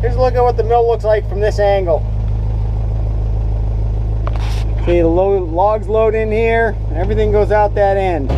Here's a look at what the mill looks like from this angle. See, the logs load in here, and everything goes out that end.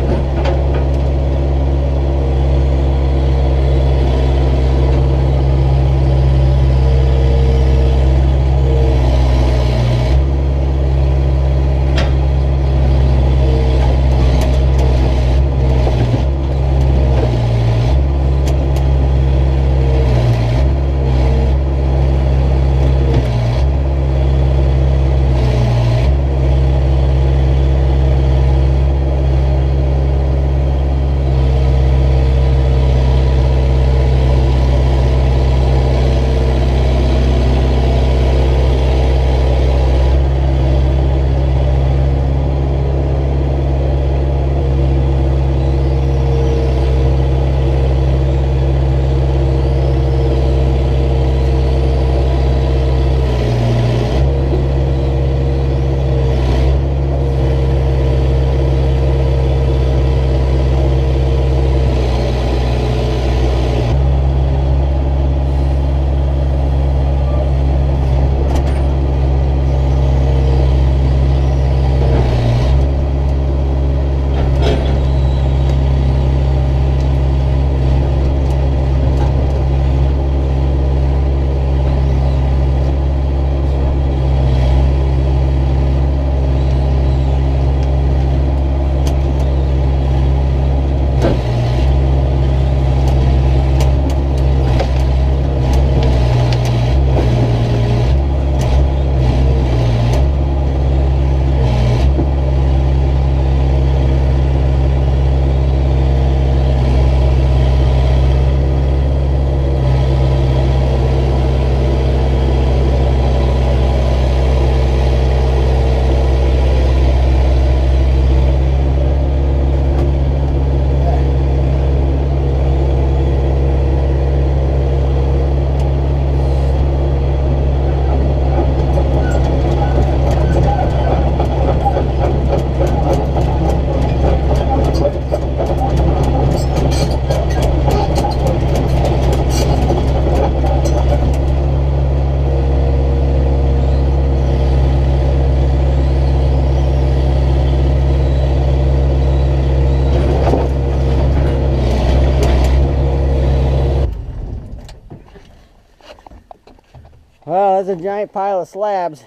Well, that's a giant pile of slabs.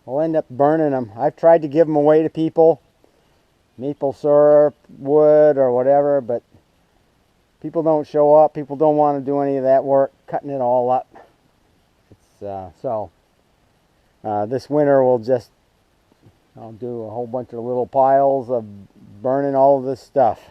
We'll end up burning them. I've tried to give them away to people, maple syrup, wood, or whatever, but people don't show up. People don't want to do any of that work, cutting it all up. This winter I'll do a whole bunch of little piles of burning all of this stuff.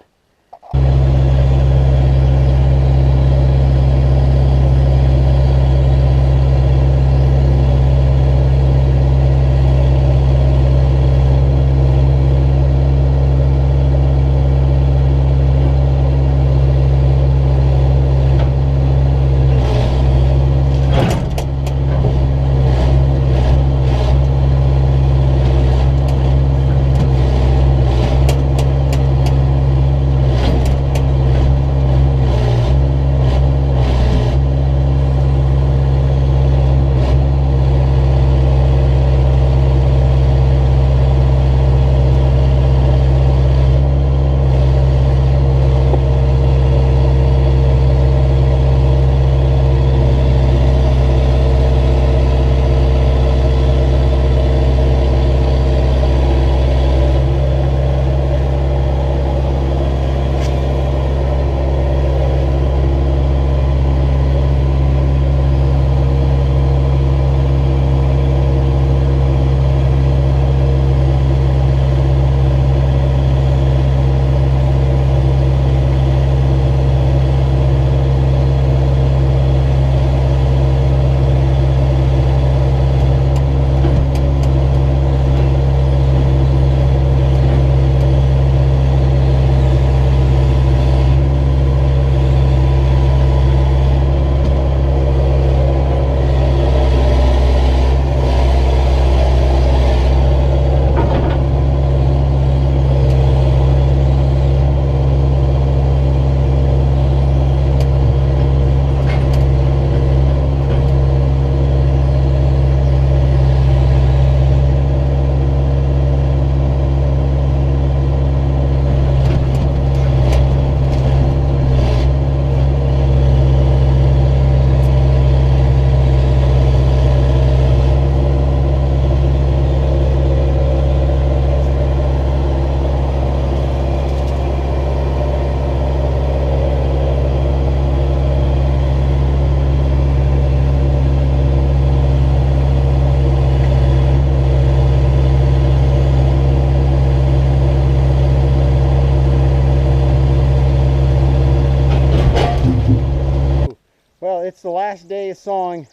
it's the last day of sawing.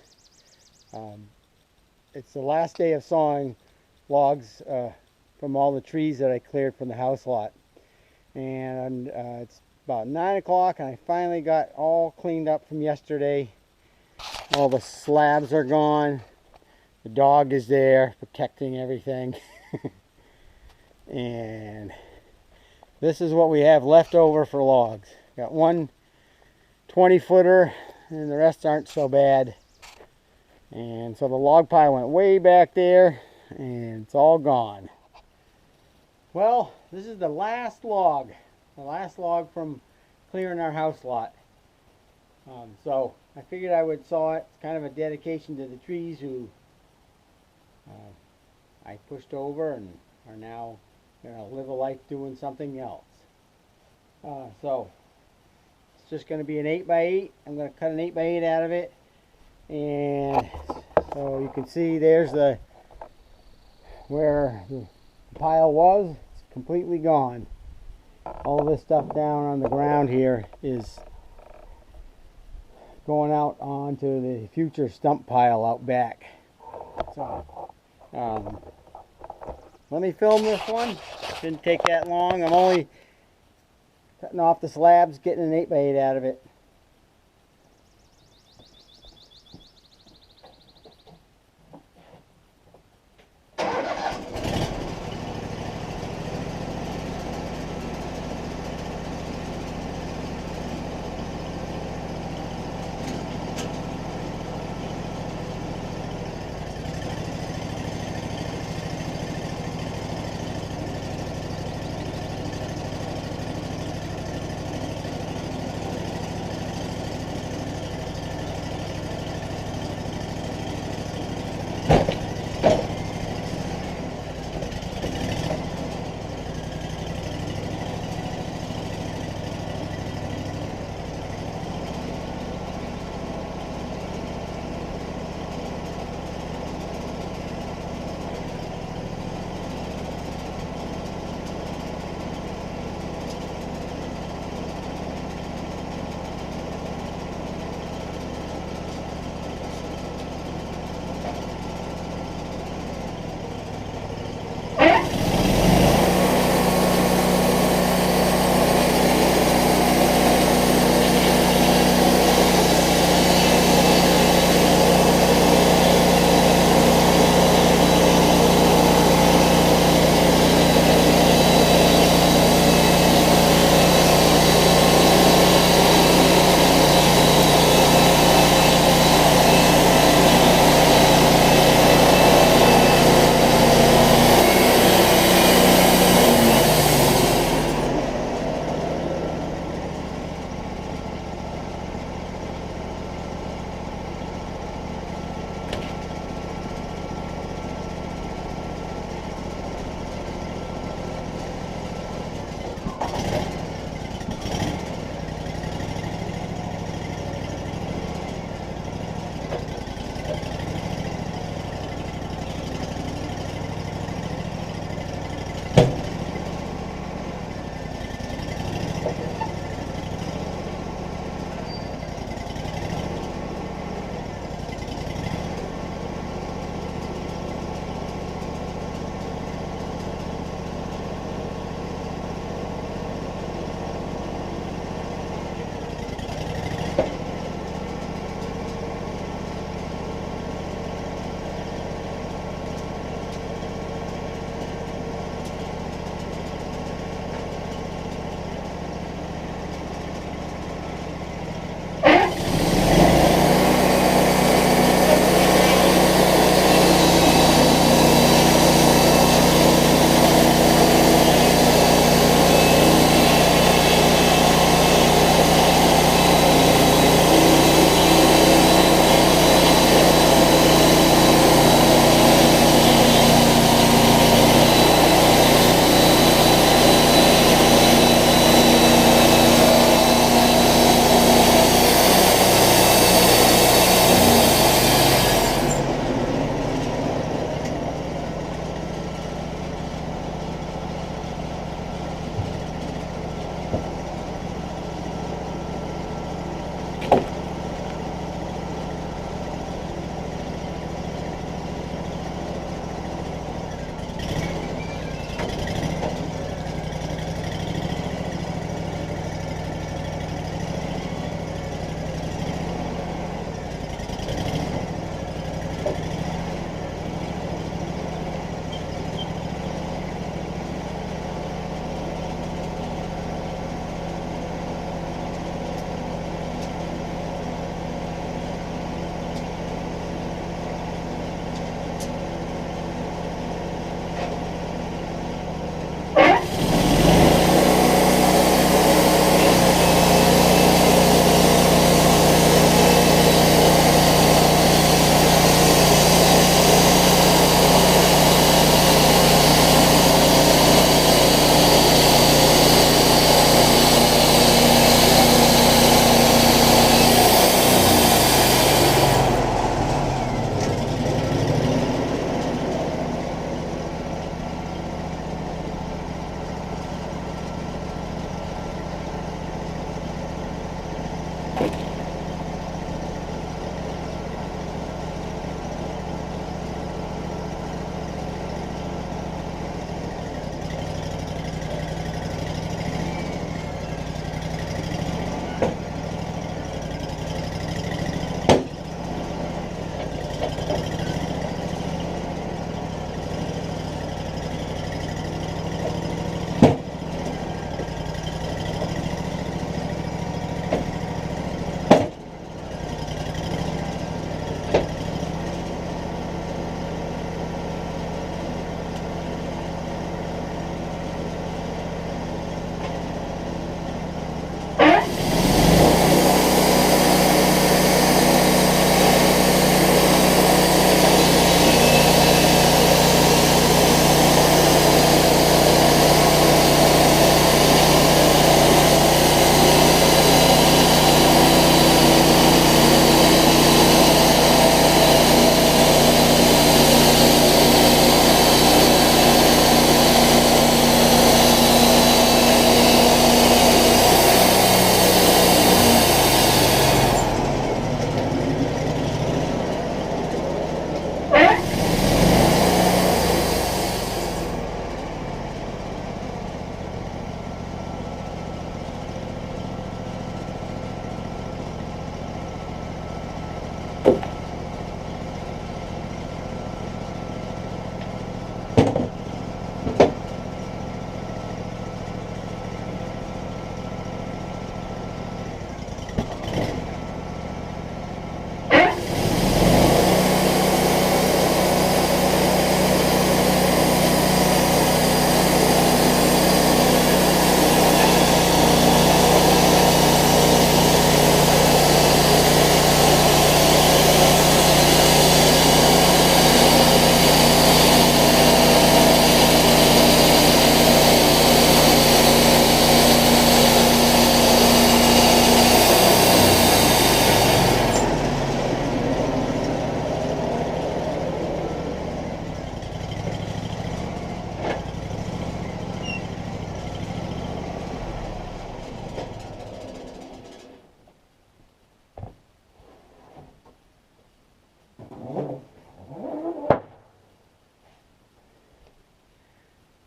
It's the last day of sawing logs from all the trees that I cleared from the house lot. And it's about 9 o'clock, and I finally got all cleaned up from yesterday. All the slabs are gone. The dog is there protecting everything. And this is what we have left over for logs. Got one 20-footer, and the rest aren't so bad. And so the log pile went way back there, and it's all gone. Well, this is the last log from clearing our house lot. So I figured I would saw it. It's kind of a dedication to the trees who I pushed over and are now going to live a life doing something else. So it's just going to be an 8x8. I'm going to cut an 8x8 out of it, and so you can see there's where the pile was. It's completely gone. All this stuff down on the ground here is going out onto the future stump pile out back. So let me film this one. Didn't take that long. I'm only cutting off the slabs, getting an 8x8 out of it.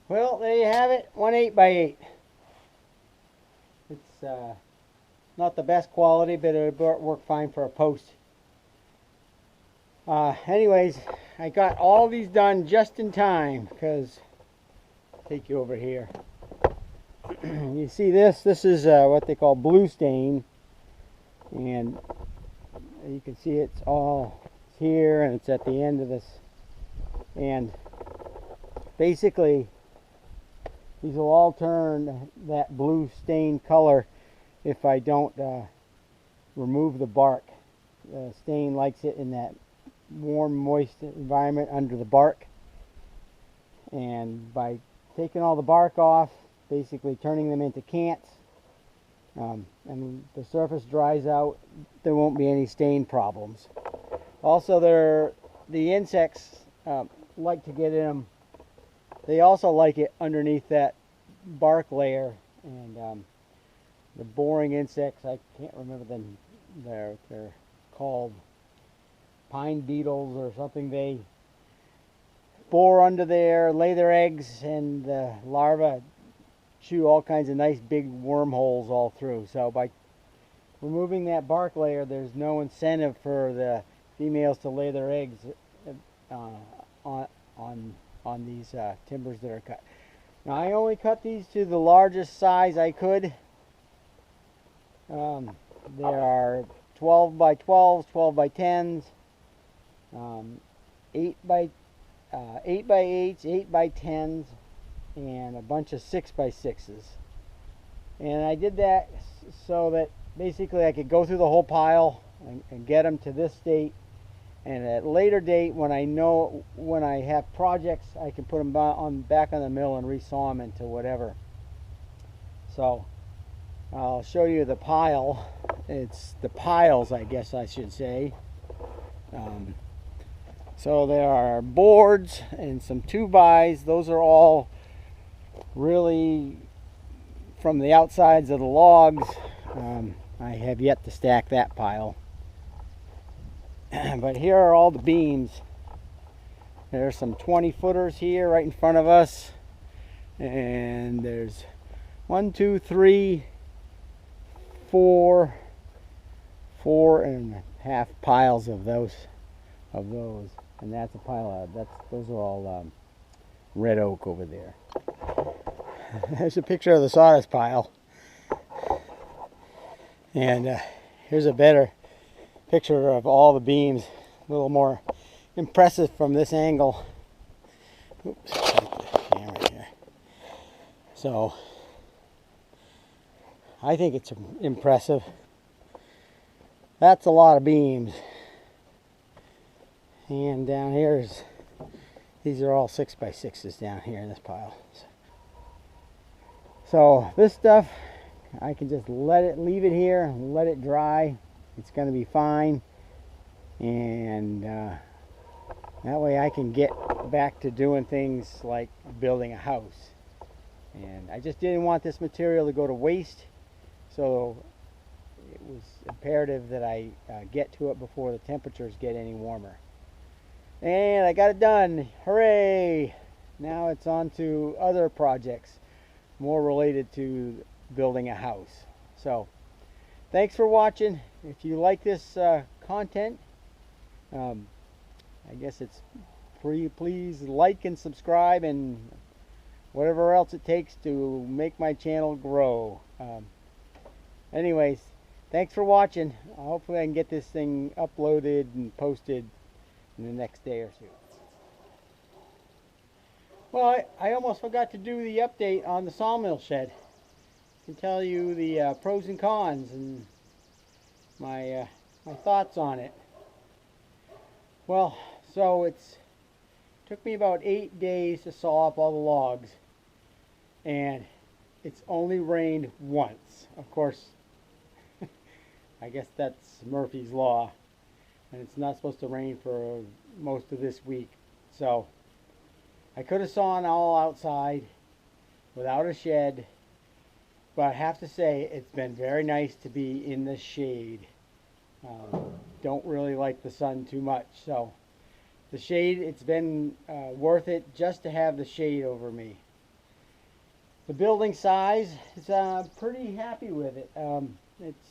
Well, there you have it, 1 8x8. It's not the best quality, but it'll work fine for a post. Anyways, I got all these done just in time, because I'll take you over here. You see this is what they call blue stain, and you can see it's all here, and it's at the end of this, and basically these will all turn that blue stain color if I don't remove the bark. The stain likes it in that warm, moist environment under the bark, and by taking all the bark off, basically turning them into cants, and the surface dries out, there won't be any stain problems. Also, the insects like to get in them. They also like it underneath that bark layer, and the boring insects, I can't remember them, they're called pine beetles or something. They bore under there, lay their eggs, and the larvae chew all kinds of nice big wormholes all through. So by removing that bark layer, there's no incentive for the females to lay their eggs on these timbers that are cut. Now, I only cut these to the largest size I could. There are 12 by 12s, 12 by 10s, 8 by 8s, 8 by 10s, and a bunch of 6 by 6s. And I did that so that basically I could go through the whole pile and get them to this state, and at a later date, when I have projects, I can put them back on the mill and resaw them into whatever. So I'll show you the pile. It's the piles, I guess I should say. So there are boards and some 2x. Those are all really from the outsides of the logs. I have yet to stack that pile. But here are all the beams. There's some 20-footers here right in front of us, and there's 1, 2, 3, 4 and a half piles of those, and that's a pile of those are all red oak over there. There's a picture of the sawdust pile, and here's a better picture of all the beams, a little more impressive from this angle. Oops, camera here. So I think it's impressive. That's a lot of beams. And down here these are all 6 by 6s down here in this pile. So this stuff, I can just leave it here and let it dry. It's going to be fine, and that way I can get back to doing things like building a house. And I just didn't want this material to go to waste, so it was imperative that I get to it before the temperatures get any warmer. And I got it done. Hooray! Now it's on to other projects more related to building a house. So thanks for watching. If you like this content, I guess it's free. Please like and subscribe and whatever else it takes to make my channel grow. Anyways, thanks for watching. Hopefully I can get this thing uploaded and posted in the next day or two. Well, I almost forgot to do the update on the sawmill shed. I can tell you the pros and cons and my thoughts on it. Well, so it took me about 8 days to saw up all the logs, and it's only rained once. Of course, I guess that's Murphy's Law, and it's not supposed to rain for most of this week. So I could have sawn all outside without a shed, but I have to say it's been very nice to be in the shade. Don't really like the sun too much, so the shade, it's been worth it just to have the shade over me. The building size is pretty happy with it. It's,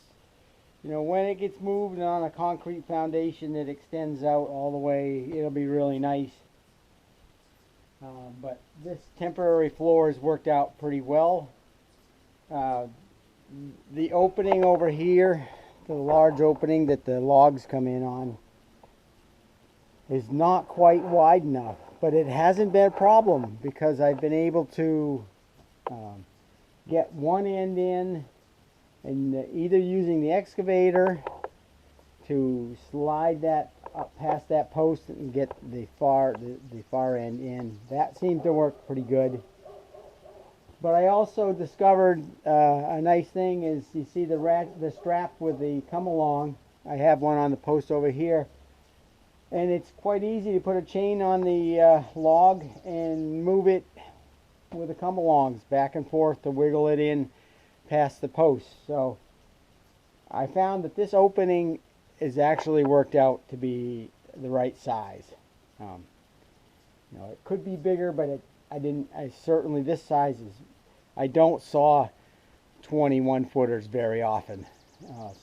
you know, when it gets moved on a concrete foundation that extends out all the way, it'll be really nice. But this temporary floor has worked out pretty well. The opening over here, the large opening that the logs come in on, is not quite wide enough, but it hasn't been a problem because I've been able to get one end in, and either using the excavator to slide that up past that post and get the far end in. That seemed to work pretty good. But I also discovered a nice thing is, you see the strap with the come along. I have one on the post over here, and it's quite easy to put a chain on the log and move it with the come alongs back and forth to wiggle it in past the post. So I found that this opening is actually worked out to be the right size. You know, it could be bigger, but I certainly, this size is, I don't saw 21 footers very often.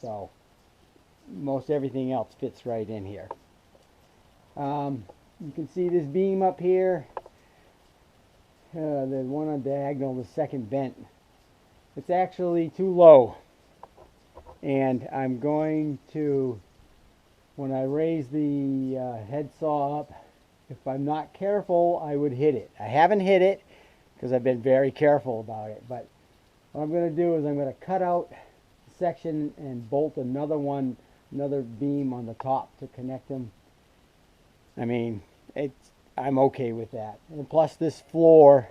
So most everything else fits right in here. You can see this beam up here, the one on diagonal, the second bent. It's actually too low, and I'm going to, when I raise the head saw up, if I'm not careful, I would hit it. I haven't hit it because I've been very careful about it, but what I'm going to do is I'm going to cut out a section and bolt another beam on the top to connect them. I mean, I'm okay with that. And plus this floor,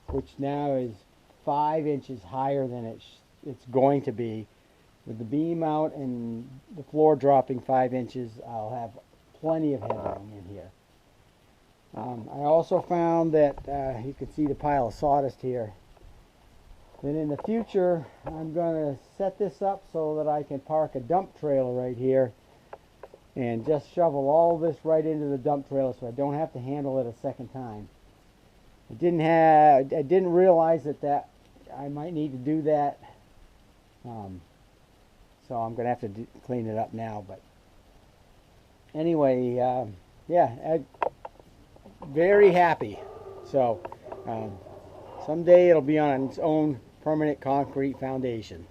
which now is 5 inches higher than it's going to be, with the beam out and the floor dropping 5 inches, I'll have plenty of headroom in here. I also found that you can see the pile of sawdust here. Then in the future, I'm going to set this up so that I can park a dump trailer right here and just shovel all this right into the dump trailer so I don't have to handle it a second time. I didn't realize that I might need to do that. So I'm going to have to clean it up now. But anyway, yeah, very happy. So someday it'll be on its own permanent concrete foundation.